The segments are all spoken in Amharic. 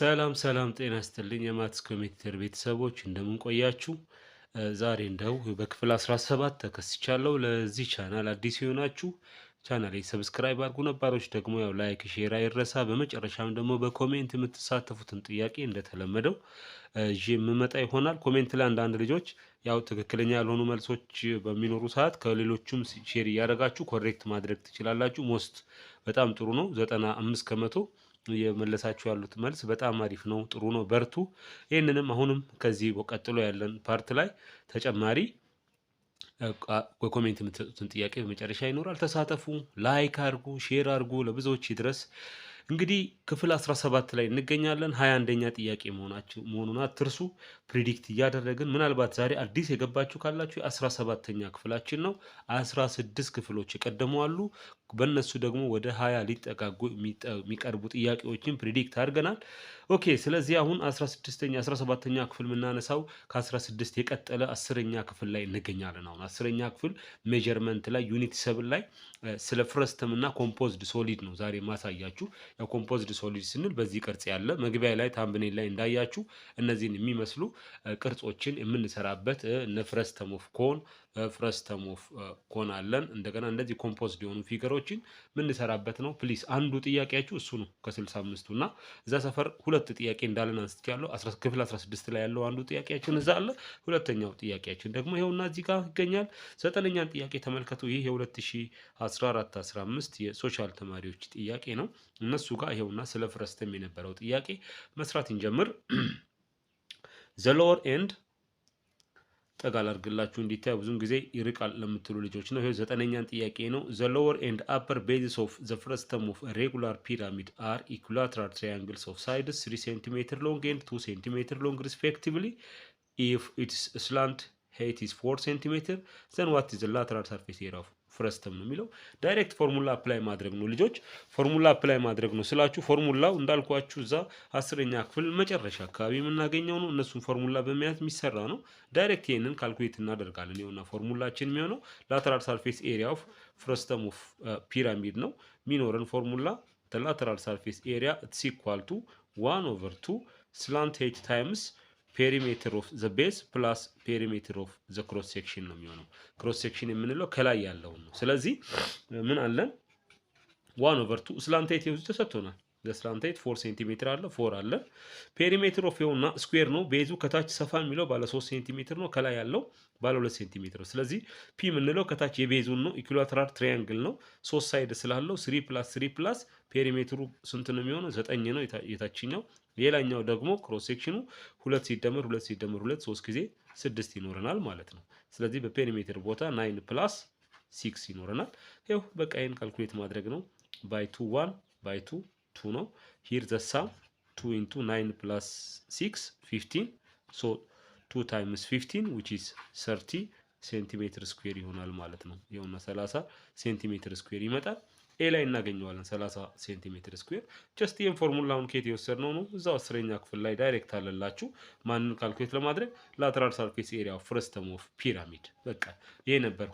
ሰላም ጤና ይስጥልኝ የማትስ ኮሚቴር ቤተሰቦች እንደምን ቆያችሁ? ዛሬ እንደው በክፍል 17 ተከስቻለሁ። ለዚህ ቻናል አዲስ የሆናችሁ ቻናሌን ሰብስክራይብ አድርጉ፣ ነባሮች ደግሞ ያው ላይክ ሼር አይረሳ። በመጨረሻም ደግሞ በኮሜንት የምትሳተፉትን ጥያቄ እንደተለመደው ይዤ የምመጣ ይሆናል። ኮሜንት ላይ አንዳንድ ልጆች ያው ትክክለኛ ያልሆኑ መልሶች በሚኖሩ ሰዓት ከሌሎቹም ሼር እያደረጋችሁ ኮሬክት ማድረግ ትችላላችሁ። ሞስት በጣም ጥሩ ነው። 95 ከመቶ የመለሳችሁ ያሉት መልስ በጣም አሪፍ ነው፣ ጥሩ ነው፣ በርቱ። ይህንንም አሁንም ከዚህ ቀጥሎ ያለን ፓርት ላይ ተጨማሪ በኮሜንት የምትሰጡትን ጥያቄ በመጨረሻ ይኖራል። ተሳተፉ፣ ላይክ አድርጉ፣ ሼር አድርጉ፣ ለብዙዎች ይድረስ። እንግዲህ ክፍል 17 ላይ እንገኛለን። 21ኛ ጥያቄ መሆኑን አትርሱ። ፕሪዲክት እያደረግን ምናልባት ዛሬ አዲስ የገባችሁ ካላችሁ የ17ኛ ክፍላችን ነው። 16 ክፍሎች የቀደሙ አሉ። በእነሱ ደግሞ ወደ 20 ሊጠጋጉ የሚቀርቡ ጥያቄዎችን ፕሪዲክት አድርገናል። ኦኬ፣ ስለዚህ አሁን 17ኛ ክፍል የምናነሳው ከ16 የቀጠለ 10ኛ ክፍል ላይ እንገኛለን። አሁን 10ኛ ክፍል ሜጀርመንት ላይ ዩኒት 7 ላይ ስለ ፍረስተም እና ኮምፖዝድ ሶሊድ ነው ዛሬ ማሳያችሁ። ያው ኮምፖዝድ ሶሊድ ስንል በዚህ ቅርጽ ያለ መግቢያ ላይ ታምብኔል ላይ እንዳያችሁ እነዚህን የሚመስሉ ቅርጾችን የምንሰራበት እነ ፍረስተም ኦፍ ኮን ፍረስተም ኦፍ ኮን አለን። እንደገና እንደዚህ ኮምፖዝድ የሆኑ ፊገሮችን የምንሰራበት ነው። ፕሊስ አንዱ ጥያቄያችሁ እሱ ነው ከ65ቱ እና እዛ ሰፈር ሁለት ጥያቄ እንዳለን አንስቻለሁ። ክፍል 16 ላይ ያለው አንዱ ጥያቄያችን እዛ አለ። ሁለተኛው ጥያቄያችን ደግሞ ይሄውና እዚህ ጋር ይገኛል። 9ኛን ጥያቄ ተመልከቱ። ይህ የ2014-15 የሶሻል ተማሪዎች ጥያቄ ነው። እነሱ ጋር ይሄውና ስለ ፍረስተም የነበረው ጥያቄ መስራት እንጀምር። ዘ ሎወር ኤንድ ጠቃል አድርግላችሁ እንዲታዩ ብዙን ጊዜ ይርቃል ለምትሉ ልጆች ነው። ይሄ 9ኛን ጥያቄ ነው። ዘ ሎወር ኤንድ አፐር ቤዝስ ኦፍ ዘ ፍረስተም ኦፍ ሬጉላር ፒራሚድ አር ኢኩላተራል ትራያንግልስ ኦፍ ሳይድስ 3 ሴንቲሜትር ሎንግ ኤንድ 2 ሴንቲሜትር ሎንግ ሪስፔክቲቭሊ ኢፍ ኢትስ ስላንት height is 4 cm then what is the lateral surface area of ፍረስተም ነው የሚለው። ዳይሬክት ፎርሙላ አፕላይ ማድረግ ነው ልጆች። ፎርሙላ አፕላይ ማድረግ ነው ስላችሁ ፎርሙላው እንዳልኳችሁ እዛ 10ኛ ክፍል መጨረሻ አካባቢ የምናገኘው ነው። እነሱን ፎርሙላ በመያዝ የሚሰራ ነው። ዳይሬክት ይሄንን ካልኩሌት እናደርጋለን። ይኸውና ፎርሙላችን የሚሆነው ላተራል ሰርፌስ ኤሪያ ኦፍ ፍረስተም ኦፍ ፒራሚድ ነው የሚኖረን ፎርሙላ። the lateral surface area is equal to 1/2 slant height times ፔሪሜትር ኦፍ ዘ ቤዝ ፕላስ ፔሪሜትር ኦፍ ዘ ክሮስ ሴክሽን ነው የሚሆነው። ክሮስ ሴክሽን የምንለው ከላይ ያለው ነው። ስለዚህ ምን አለን? 1/2 ስላንት ሄይት ውስጥ ተሰጥቶናል። ስላንት ሄይት 4 ሴንቲሜትር አለ፣ 4 አለ። ፔሪሜትር ኦፍ ይኸውና ስኩዌር ነው። ቤዙ ከታች ሰፋ የሚለው ባለ 3 ሴንቲሜትር ነው፣ ከላይ ያለው ባለ 2 ሴንቲሜትር ነው። ስለዚህ ፒ የምንለው ከታች የቤዙን ነው። ኢኩላተራል ትራያንግል ነው። 3 ሳይድ ስላለው 3 ፕላስ ፔሪሜትሩ ስንት ነው የሚሆነው? 9 ነው የታችኛው። ሌላኛው ደግሞ ክሮስ ሴክሽኑ 2 ሲደመር 2 3 ጊዜ 6 ይኖረናል ማለት ነው። ስለዚህ በፔሪሜትር ቦታ 9 ፕላስ 6 ይኖረናል። ይኸው በቃ ይሄን ካልኩሌት ማድረግ ነው። ባይ 2 1 ባይ 2 2 ነው። ሂር ዘ ሳም 2 into 9 plus 6 15 so 2 times 15 which is 30 ሴንቲሜትር ስኩዌር ይሆናል ማለት ነው። ይኸውና 30 ሴንቲሜትር ስኩዌር ይመጣል። ኤ ላይ እናገኘዋለን 30 ሴንቲሜትር ስኩዌር። ጀስት ይሄን ፎርሙላውን ከየት የወሰድነው ነው? እዛው 10ኛ ክፍል ላይ ዳይሬክት አለላችሁ። ማንን ካልኩሌት ለማድረግ? ላተራል ሰርፌስ ኤሪያ ኦፍ ፍረስተም ኦፍ ፒራሚድ። በቃ ይሄ ነበር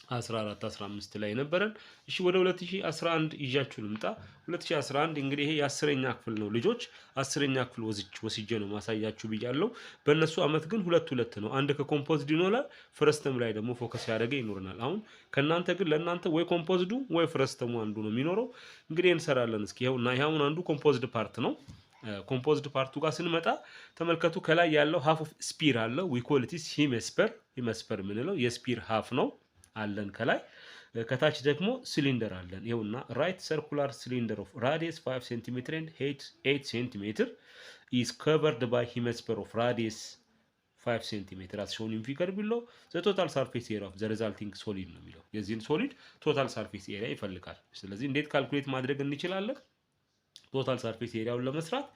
2014-15 ላይ ነበረን። እሺ ወደ 2011 ይዣችሁ ልምጣ። 2011 እንግዲህ ይሄ የ10ኛ ክፍል ነው ልጆች። 10ኛ ክፍል ወስጄ ነው ማሳያችሁ ብያለሁ። በእነሱ አመት ግን ሁለት ነው። አንድ ከኮምፖዝድ ይኖራል፣ ፍረስተም ላይ ደግሞ ፎከስ ያደረገ ይኖርናል። አሁን ከናንተ ግን ለናንተ ወይ ኮምፖዝዱ ወይ ፍረስተሙ አንዱ ነው የሚኖረው። እንግዲህ እንሰራለን እስኪ። ይኸውና ይሄውን አንዱ ኮምፖዝድ ፓርት ነው። ኮምፖዝድ ፓርቱ ጋር ስንመጣ ተመልከቱ። ከላይ ያለው ሃፍ ኦፍ ስፒር አለ። ዊ ኮል ኢት ሂመስፐር የምንለው የስፒር ሃፍ ነው አለን ከላይ። ከታች ደግሞ ሲሊንደር አለን። ይኸውና ራይት ሰርኩላር ሲሊንደር ኦፍ ራዲየስ 5 ሴንቲሜትር ኤንድ ሄይት 8 ሴንቲሜትር ኢዝ ከቨርድ ባይ ሂመስፐር ኦፍ ራዲየስ 5 ሴንቲሜትር as shown in figure below. the total surface area of the resulting solid ነው የሚለው። የዚህን ሶሊድ ቶታል ሰርፌስ ኤሪያ ይፈልጋል። ስለዚህ እንዴት ካልኩሌት ማድረግ እንችላለን? ቶታል ሰርፌስ ኤሪያውን ለመስራት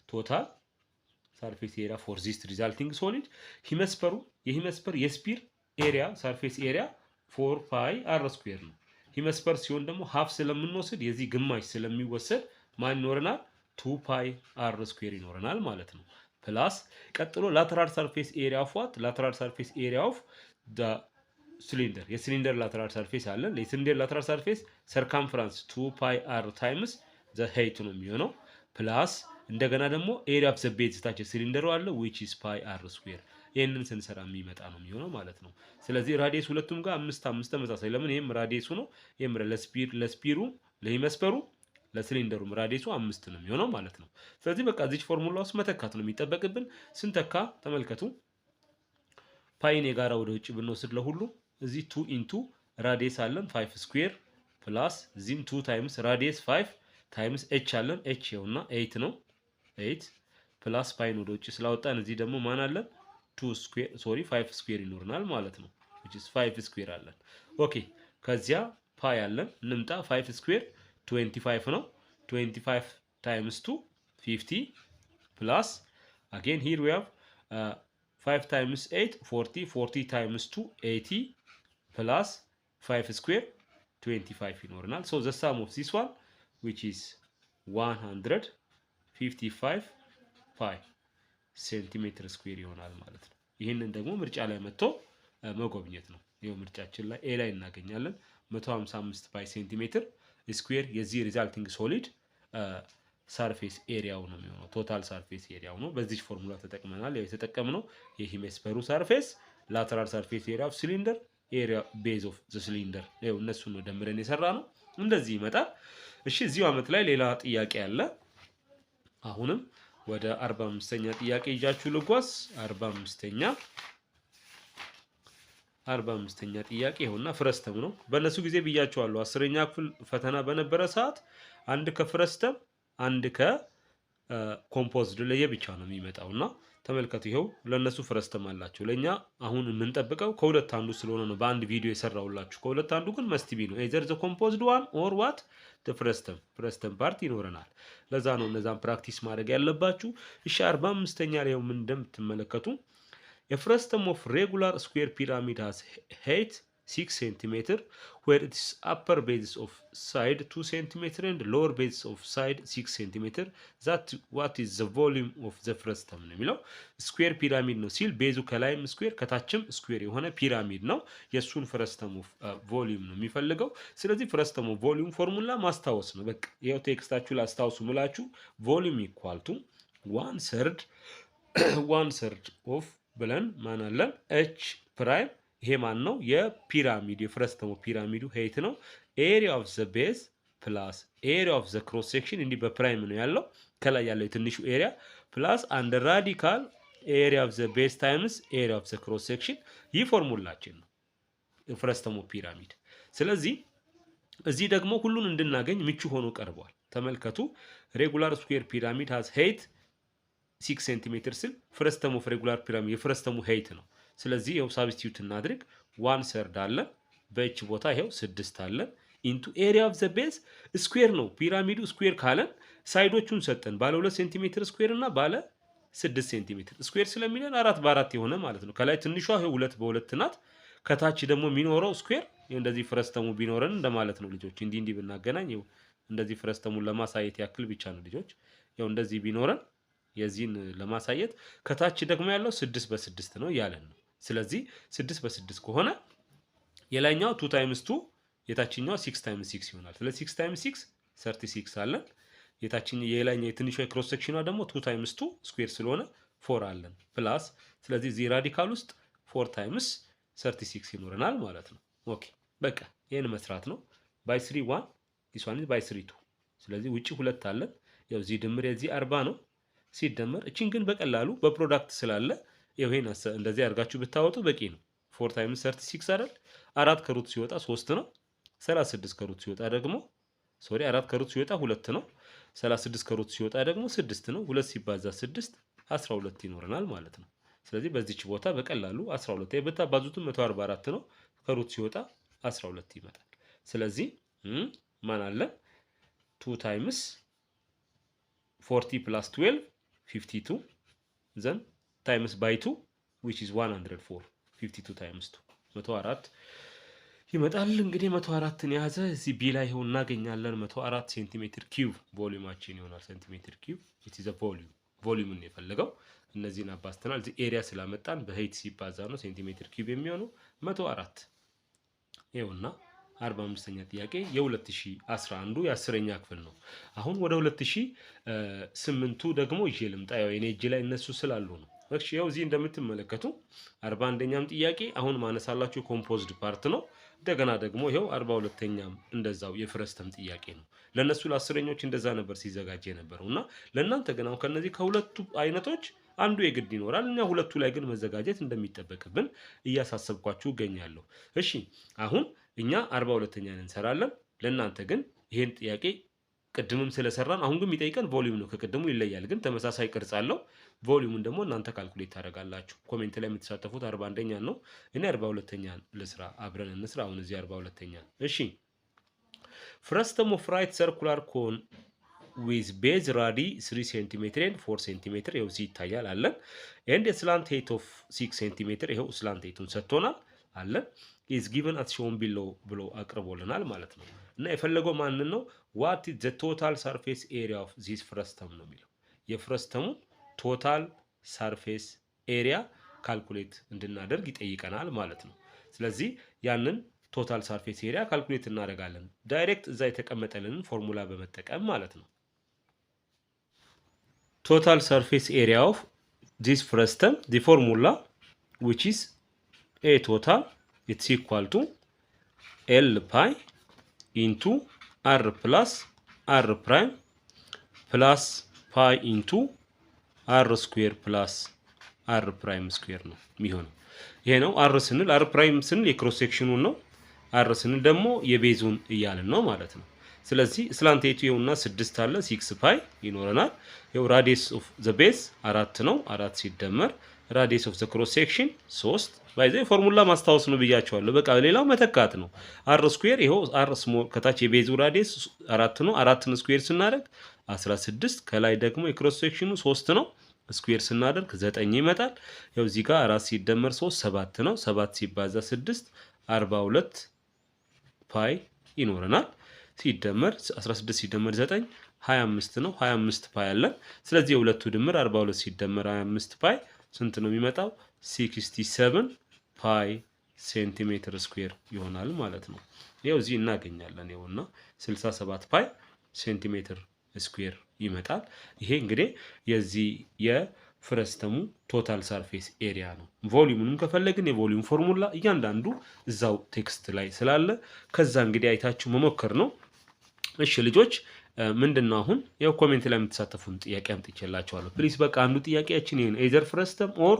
ቶታል ሰርፌስ ኤሪያ ፎር ዚስ ሪዛልቲንግ ሶሊድ የሂመስፐር የስፒር ኤሪያ ሰርፌስ ኤሪያ 4 ፓይ አር ስኩዌር ነው። ሂመስፐር ሲሆን ደግሞ ሃፍ ስለምንወስድ የዚህ ግማሽ ስለሚወሰድ ማን ይኖረናል? 2 ፓይ አር ስኩዌር ይኖረናል ማለት ነው። ፕላስ ቀጥሎ ላተራል ሰርፌስ ኤሪያ ኦፍ ዋት? ላተራል ሰርፌስ ኤሪያ ኦፍ ዘ ሲሊንደር። የሲሊንደር ላተራል ሰርፌስ አለን። የሲሊንደር ላተራል ሰርፌስ ሰርከምፈረንስ 2 ፓይ አር ታይምስ ዘ ሄይት ነው የሚሆነው። ፕላስ እንደገና ደግሞ ኤሪያ ኦፍ ዘ ቤዝ ታች ሲሊንደሩ አለ which is pi r square ይሄንን ስንሰራ የሚመጣ ነው የሚሆነው ማለት ነው። ስለዚህ ራዲየስ ሁለቱም ጋር 5 ተመሳሳይ ለምን ይሄም ራዲየሱ ነው ይሄም ለስፒሩ ለመስፈሩ ለሲሊንደሩም ራዲየሱ 5 ነው የሚሆነው ማለት ነው። ስለዚህ በቃ እዚህ ፎርሙላ ውስጥ መተካት ነው የሚጠበቅብን። ስንተካ ተመልከቱ ፓይን የጋራ ወደ ውጭ ብንወስድ ለሁሉ እዚህ 2 ኢንቱ ራዲየስ አለን 5 ስኩዌር ፕላስ እዚህም 2 ታይምስ ራዲየስ 5 ታይምስ ኤች አለን ኤች ይኸውና 8 ነው 8 ፕላስ ፓይን ወደ ውጭ ስላወጣን እዚህ ደግሞ ማን አለን 2 ስኩዌር 5 ስኩዌር ይኖርናል ማለት ነው which is 5 ስኩዌር አለን። ኦኬ ከዚያ ፓይ አለን እንምጣ 5 ስኩዌር 25 ነው 25 times 2 50 plus again here we have 5 times 8 40 times 2 80 plus 5 square 25 ይኖርናል። so the sum of this one which is 155 pi ሴንቲሜትር ስኩዌር ይሆናል ማለት ነው። ይሄንን ደግሞ ምርጫ ላይ መጥቶ መጎብኘት ነው። ይሄው ምርጫችን ላይ ኤ ላይ እናገኛለን 155 ፓይ ሴንቲሜትር ስኩዌር የዚህ ሪዛልቲንግ ሶሊድ ሰርፌስ ኤሪያው ነው የሚሆነው ቶታል ሰርፌስ ኤሪያው ነው። በዚህ ፎርሙላ ተጠቅመናል። ያው የተጠቀምነው የሂሜስፈሩ ሰርፌስ ላተራል ሰርፌስ ኤሪያ ኦፍ ሲሊንደር ኤሪያ ቤዝ ኦፍ ዘ ሲሊንደር ይኸው እነሱን ነው ደምረን የሰራ ነው። እንደዚህ ይመጣል። እሺ እዚሁ አመት ላይ ሌላ ጥያቄ አለ። አሁንም ወደ 45ኛ ጥያቄ ይዣችሁ ልጓዝ። 45ኛ ጥያቄ ይኸውና ፍረስተም ነው። በእነሱ ጊዜ ብያችኋለሁ 10ኛ ክፍል ፈተና በነበረ ሰዓት አንድ ከፍረስተም አንድ ከኮምፖዝድ ለየብቻ ነው የሚመጣውና ተመልከቱ ይኸው ለነሱ ፍረስተም አላቸው። ለኛ አሁን የምንጠብቀው ከሁለት አንዱ ስለሆነ ነው በአንድ ቪዲዮ የሰራውላችሁ። ከሁለት አንዱ ግን መስቲቢ ነው either the composed one or what the ፍረስተም ፓርት ይኖረናል። ለዛ ነው እነዛን ፕራክቲስ ማድረግ ያለባችሁ። እሺ 45ኛ ላይ ምን እንደምትመለከቱ a frustum of regular square pyramid has height 6 cm where its upper base of side 2 cm and lower base of side 6 cm that what is the volume of the frustum ነው የሚለው ስኩዌር ፒራሚድ ነው ሲል ቤዙ ከላይም ስኩዌር ከታችም ስኩዌር የሆነ ፒራሚድ ነው። የሱን ፍረስተም ኦፍ ቮሊዩም ነው የሚፈልገው። ስለዚህ ፍረስተም ኦፍ ቮሊዩም ፎርሙላ ማስታወስ ነው በቃ። ይሄው ቴክስታችሁ ላስታውሱ ምላችሁ ቮሊዩም ኢኳል ቱ 1/3 ኦፍ ብለን ማን አለን ኤች ፕራይም ይሄ ማን ነው የፒራሚድ የፍረስተሙ ፒራሚዱ ሄይት ነው ኤሪያ ኦፍ ዘ ቤዝ ፕላስ ኤሪያ ኦፍ ዘ ክሮስ ሴክሽን እንዲህ በፕራይም ነው ያለው ከላይ ያለው የትንሹ ኤሪያ ፕላስ አንድ ራዲካል ኤሪያ ኦፍ ዘ ቤዝ ታይምስ ኤሪያ ኦፍ ዘ ክሮስ ሴክሽን ይህ ፎርሙላችን ነው የፍረስተሙ ፒራሚድ። ስለዚህ እዚህ ደግሞ ሁሉን እንድናገኝ ምቹ ሆኖ ቀርቧል። ተመልከቱ ሬጉላር ስኩዌር ፒራሚድ ሃዝ ሄይት 6 ሴንቲሜትር ስል ፍረስተሙ ኦፍ ሬጉላር ፒራሚድ የፍረስተሙ ሄይት ነው። ስለዚህ ይሄው ሳብስቲዩት እናድርግ 1/3 አለን በእች ቦታ ይሄው 6 አለን ኢንቱ ኤሪያ ኦፍ ዘ ቤዝ ስኩዌር ነው ፒራሚዱ ስኩዌር ካለን ሳይዶቹን ሰጠን ባለ 2 ሴንቲሜትር ስኩዌር እና ባለ 6 ሴንቲሜትር ስኩዌር ስለሚለን 4 በ4 የሆነ ማለት ነው። ከላይ ትንሿ ይሄው 2 በ2 ናት። ከታች ደግሞ የሚኖረው ስኩዌር እንደዚህ ፍረስተሙ ቢኖረን እንደማለት ነው ልጆች። እንዲህ ብናገናኝ ይሄው እንደዚህ ፍረስተሙን ለማሳየት ያክል ብቻ ነው ልጆች። ይሄው እንደዚህ ቢኖረን የዚህን ለማሳየት ከታች ደግሞ ያለው 6 በ6 ነው ያለን ነው። ስለዚህ 6 በ6 ከሆነ የላይኛው 2 ታይምስ 2 የታችኛው 6 ታይምስ 6 ይሆናል። ስለዚህ 6 ታይምስ 6 36 አለን። የታችኛው የላይኛው የትንሿ ክሮስ ሴክሽኗ ደግሞ 2 ታይምስ 2 ስኩዌር ስለሆነ 4 አለን ፕላስ ስለዚህ እዚህ ራዲካል ውስጥ 4 ታይምስ 36 ይኖረናል ማለት ነው። ኦኬ በቃ ይሄን መስራት ነው። ባይ 3 1 this one is by 3 2 ስለዚህ ውጪ 2 አለን። ያው እዚህ ድምር የዚህ 40 ነው ሲደመር እቺን ግን በቀላሉ በፕሮዳክት ስላለ ይሄን እንደዚህ አድርጋችሁ ብታወጡ በቂ ነው። 4 ታይምስ 36 አይደል 4 ከሩት ሲወጣ 3 ነው 36 ከሩት ሲወጣ ደግሞ 4 ከሩት ሲወጣ 2 ነው 36 ከሩት ሲወጣ ደግሞ 6 ነው 2 ሲባዛ 6 12 ይኖረናል ማለት ነው። ስለዚህ በዚህች ቦታ በቀላሉ 12 የብታባዙትም 144 ነው ከሩት ሲወጣ 12 ይመጣል። ስለዚህ ማን አለ 2 ታይምስ 40 plus 12 52 then times by 2 which is 104 52 times 2 104 ይመጣል። እንግዲህ 104ን ያዘ እዚህ ቢ ላይ ሆነ እናገኛለን 104 ሴንቲሜትር ኪዩብ ቮሊዩማችን ይሆናል። ሴንቲሜትር ኪዩብ it is a ቮሊዩምን የፈለገው እነዚህን አባስተናል። እዚህ ኤሪያ ስላመጣን በሄይት ሲባዛ ነው ሴንቲሜትር ኪዩብ የሚሆነው 104 ይኸውና 45ኛ ጥያቄ የ2011 የ10ኛ ክፍል ነው። አሁን ወደ 2008ቱ ደግሞ ይዤ ልምጣ። ያው የኔ እጅ ላይ እነሱ ስላሉ ነው። እሺ ያው እዚህ እንደምትመለከቱ 41ኛም ጥያቄ አሁን ማነሳላችሁ ኮምፖዝድ ፓርት ነው። እንደገና ደግሞ ይሄው 42ኛም እንደዛው የፍረስተም ጥያቄ ነው። ለነሱ ለ10ኞች እንደዛ ነበር ሲዘጋጅ የነበረውና ለእናንተ ግን አሁን ከነዚህ ከሁለቱ አይነቶች አንዱ የግድ ይኖራል። እኛ ሁለቱ ላይ ግን መዘጋጀት እንደሚጠበቅብን እያሳሰብኳችሁ እገኛለሁ። እሺ አሁን እኛ 42ኛን እንሰራለን። ለእናንተ ግን ይሄን ጥያቄ ቅድምም ስለሰራን አሁን ግን የሚጠይቀን ቮሊዩም ነው። ከቅድሙ ይለያል፣ ግን ተመሳሳይ ቅርጽ አለው። ቮሊዩምን ደግሞ እናንተ ካልኩሌት ታደርጋላችሁ። ኮሜንት ላይ የምትሳተፉት 41ኛን ነው። እኔ 42ኛን ልስራ፣ አብረን እንስራ። አሁን እዚህ 42ኛን። እሺ ፍረስተም ኦፍ ራይት ሰርኩላር ኮን ዊዝ ቤዝ ራዲ 3 ሴንቲሜትር ኤንድ 4 ሴንቲሜትር ይኸው እዚህ ይታያል አለን። ኤንድ ስላንት ሄት ኦፍ 6 ሴንቲሜትር ይኸው ስላንት ሄቱን ሰጥቶናል አለን። ኢዝ ጊቨን አት ሾን ቢሎ ብሎ አቅርቦልናል ማለት ነው። እና የፈለገው ማንን ነው? ዋት ኢዝ ዘ ቶታል ሰርፌስ ኤሪያ ኦፍ ዚስ ፍረስተም ነው የሚለው። የፍረስተሙ ቶታል ሰርፌስ ኤሪያ ካልኩሌት እንድናደርግ ይጠይቀናል ማለት ነው። ስለዚህ ያንን ቶታል ሰርፌስ ኤሪያ ካልኩሌት እናደርጋለን ዳይሬክት እዛ የተቀመጠልንን ፎርሙላ በመጠቀም ማለት ነው። ቶታል ሰርፌስ ኤሪያ ኦፍ ዚስ ፍረስተም ዲ ፎርሙላ which is a total it's equal to L pi into R plus R prime plus pi into R square plus R prime square ነው የሚሆነው። ይሄ ነው R ስንል R prime ስንል የክሮስ ሴክሽኑን ነው። R ስንል ደግሞ የቤዙን እያልን ነው ማለት ነው። ስለዚህ ስላንት ሄቱ ይኸውና 6 አለ 6 ፓይ ይኖረናል። ይኸው ራዲየስ ኦፍ ዘ ቤዝ 4 ነው። 4 ሲደመር ራዲየስ ኦፍ ዘ ክሮስ ሴክሽን 3 ባይዘይ ፎርሙላ ማስታወስ ነው ብያቸዋለሁ። በቃ ሌላው መተካት ነው። አር ስኩዌር ይኸው አር ስሞል ከታች የቤዙ ራዲየስ 4 ነው። 4ን ስኩዌር ስናደርግ 16 ከላይ ደግሞ የክሮስ ሴክሽኑ 3 ነው። ስኩዌር ስናደርግ 9 ይመጣል። ያው እዚህ ጋር 4 ሲደመር 3 7 ነው። 7 ሲባዛ 6 42 ፓይ ይኖረናል። ሲደመር 16 ሲደመር 9 25 ነው። 25 ፓይ አለን። ስለዚህ የሁለቱ ድምር 42 ሲደመር 25 ፓይ ስንት ነው የሚመጣው? 67 ፓይ ሴንቲሜትር ስኩዌር ይሆናል ማለት ነው። ይኸው እዚህ እናገኛለን። ይኸውና 67 ፓይ ሴንቲሜትር ስኩዌር ይመጣል። ይሄ እንግዲህ የዚህ የፍረስተሙ ቶታል ሰርፌስ ኤሪያ ነው። ቮሊዩምንም ከፈለግን የቮሊዩም ፎርሙላ እያንዳንዱ እዛው ቴክስት ላይ ስላለ ከዛ እንግዲህ አይታችሁ መሞከር ነው። እሺ ልጆች ምንድነው አሁን ያው ኮሜንት ላይ የምትሳተፉን ጥያቄ አምጥቼላችኋለሁ። ፕሊዝ በቃ አንዱ ጥያቄያችን ይሄን ኤዘር ፍረስተም ኦር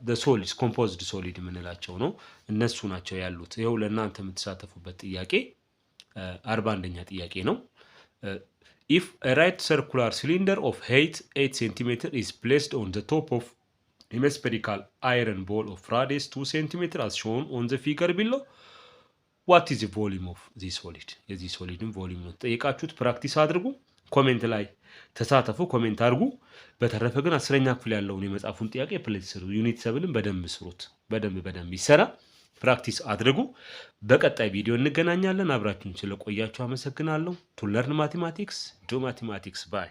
ዘ ሶሊድስ ኮምፖዝድ ሶሊድ የምንላቸው ነው እነሱ ናቸው ያሉት። ይኸው ለእናንተ የምትሳተፉበት ጥያቄ 41ኛ ጥያቄ ነው። If a right circular cylinder of height 8 cm is placed on the top of a spherical iron ball of radius 2 cm as shown on the figure below, what is the volume of this solid? የዚህ ሶሊድን ቮሊዩም ነው ጠይቃችሁት። ፕራክቲስ አድርጉ። ኮሜንት ላይ ተሳተፉ፣ ኮሜንት አድርጉ። በተረፈ ግን 10ኛ ክፍል ያለውን የመጽሐፉን ጥያቄ ፕሌስ ስሩ። ዩኒት 7ን በደንብ ስሩት። በደንብ ይሰራ። ፕራክቲስ አድርጉ። በቀጣይ ቪዲዮ እንገናኛለን። አብራችሁን ስለቆያችሁ አመሰግናለሁ። ቱ ለርን ማቴማቲክስ ዱ ማቴማቲክስ ባይ